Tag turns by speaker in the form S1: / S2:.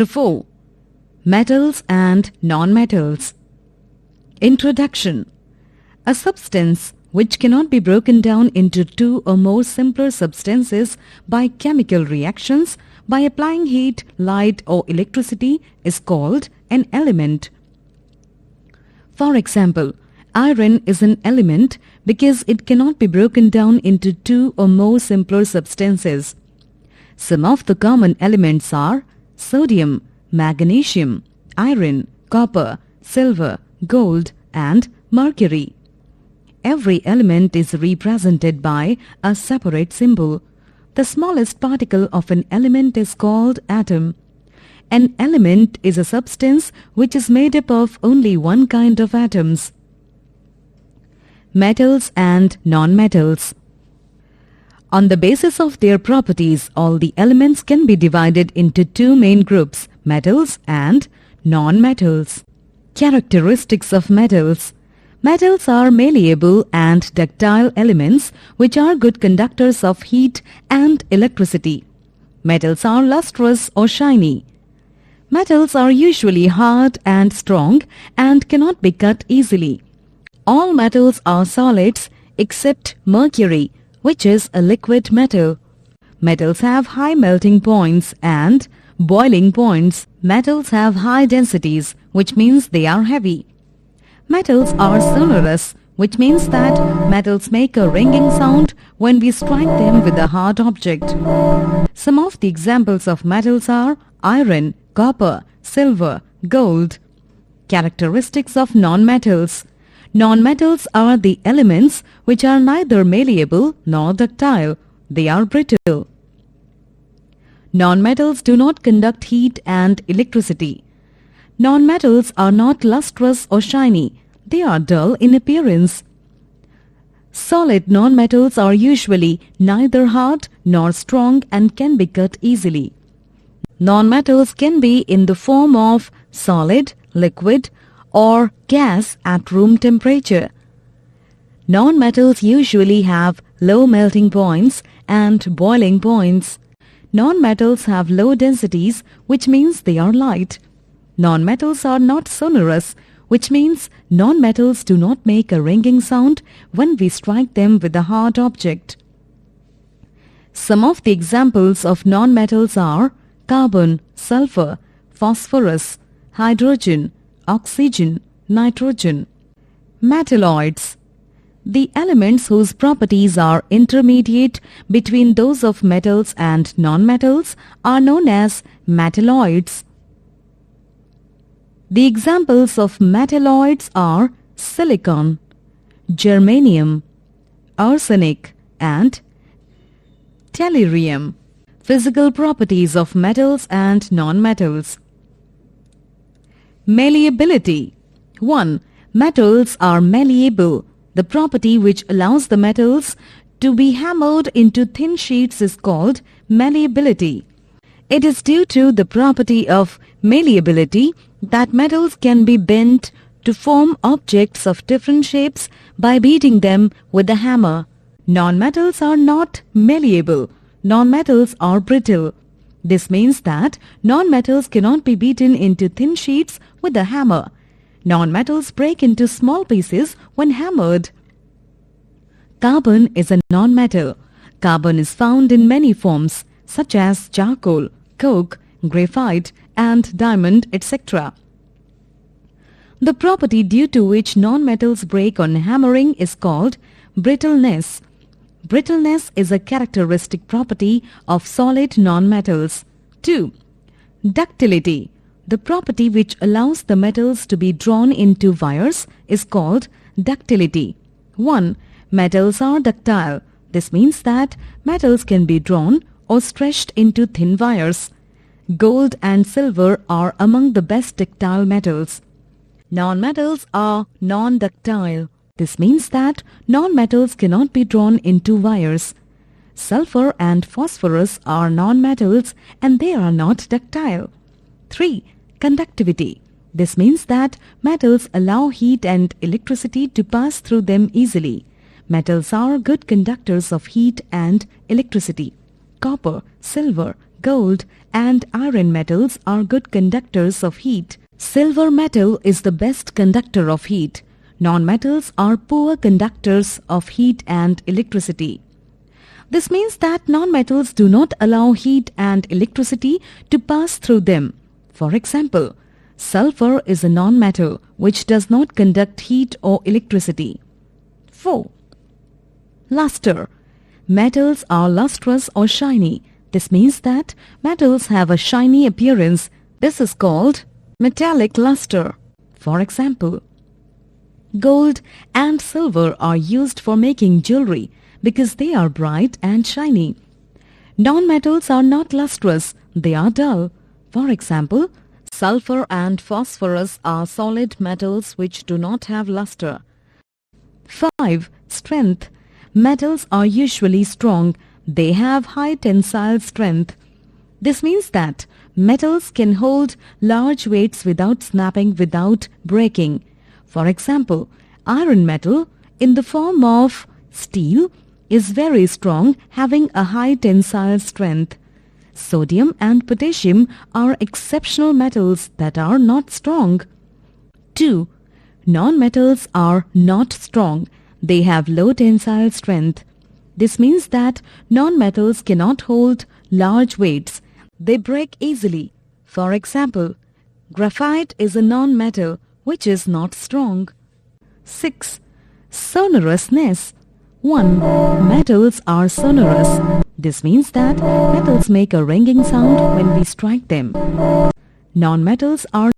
S1: 4. Metals and non-metals. Introduction. A substance which cannot be broken down into two or more simpler substances by chemical reactions by applying heat, light or electricity is called an element. For example, iron is an element because it cannot be broken down into two or more simpler substances. Some of the common elements are sodium, magnesium, iron, copper, silver, gold and mercury. Every element is represented by a separate symbol. The smallest particle of an element is called atom. An element is a substance which is made up of only one kind of atoms. Metals and non-metals. On the basis of their properties, all the elements can be divided into two main groups, metals and non-metals. Characteristics of metals. Metals are malleable and ductile elements which are good conductors of heat and electricity. Metals are lustrous or shiny. Metals are usually hard and strong and cannot be cut easily. All metals are solids except mercury, which is a liquid metal. Metals have high melting points and boiling points. Metals have high densities, which means they are heavy. Metals are sonorous, which means that metals make a ringing sound when we strike them with a hard object. Some of the examples of metals are iron, copper, silver, gold. Characteristics of non-metals. Non-metals are the elements which are neither malleable nor ductile. They are brittle. Non-metals do not conduct heat and electricity. Non-metals are not lustrous or shiny. They are dull in appearance. Solid non-metals are usually neither hard nor strong and can be cut easily. Non-metals can be in the form of solid, liquid, or gas at room temperature. Non-metals usually have low melting points and boiling points. Non-metals have low densities, which means they are light. Non-metals are not sonorous, which means non-metals do not make a ringing sound when we strike them with a hard object. Some of the examples of non-metals are carbon, sulfur, phosphorus, hydrogen, oxygen, nitrogen. Metalloids. The elements whose properties are intermediate between those of metals and non-metals are known as metalloids. The examples of metalloids are silicon, germanium, arsenic and tellurium. Physical properties of metals and non-metals. Malleability. 1. Metals are malleable. The property which allows the metals to be hammered into thin sheets is called malleability. It is due to the property of malleability that metals can be bent to form objects of different shapes by beating them with a hammer. Non-metals are not malleable. Non-metals are brittle. This means that non-metals cannot be beaten into thin sheets with a hammer. Non-metals break into small pieces when hammered. Carbon is a non-metal. Carbon is found in many forms such as charcoal, coke, graphite and diamond, etc. The property due to which non-metals break on hammering is called brittleness. Brittleness is a characteristic property of solid non-metals. 2. Ductility. The property which allows the metals to be drawn into wires is called ductility. 1. Metals are ductile. This means that metals can be drawn or stretched into thin wires. Gold and silver are among the best ductile metals. Non-metals are non-ductile. This means that non-metals cannot be drawn into wires. Sulfur and phosphorus are non-metals and they are not ductile. 3. Conductivity. This means that metals allow heat and electricity to pass through them easily. Metals are good conductors of heat and electricity. Copper, silver, Gold and iron metals are good conductors of heat. Silver metal is the best conductor of heat. Non-metals are poor conductors of heat and electricity. This means that non-metals do not allow heat and electricity to pass through them. For example, sulfur is a non-metal which does not conduct heat or electricity. 4. Luster. Metals are lustrous or shiny. This means that metals have a shiny appearance. This is called metallic luster. For example, gold and silver are used for making jewelry because they are bright and shiny. Non-metals are not lustrous, they are dull. For example, sulfur and phosphorus are solid metals which do not have luster. 5. Strength. Metals are usually strong. They have high tensile strength. This means that metals can hold large weights without snapping, without breaking. For example, iron metal in the form of steel is very strong, having a high tensile strength. Sodium and potassium are exceptional metals that are not strong. 2. Non-metals are not strong. They have low tensile strength. This means that non-metals cannot hold large weights. They break easily. For example, graphite is a non-metal which is not strong. 6. Sonorousness. 1. Metals are sonorous. This means that metals make a ringing sound when we strike them. Non-metals are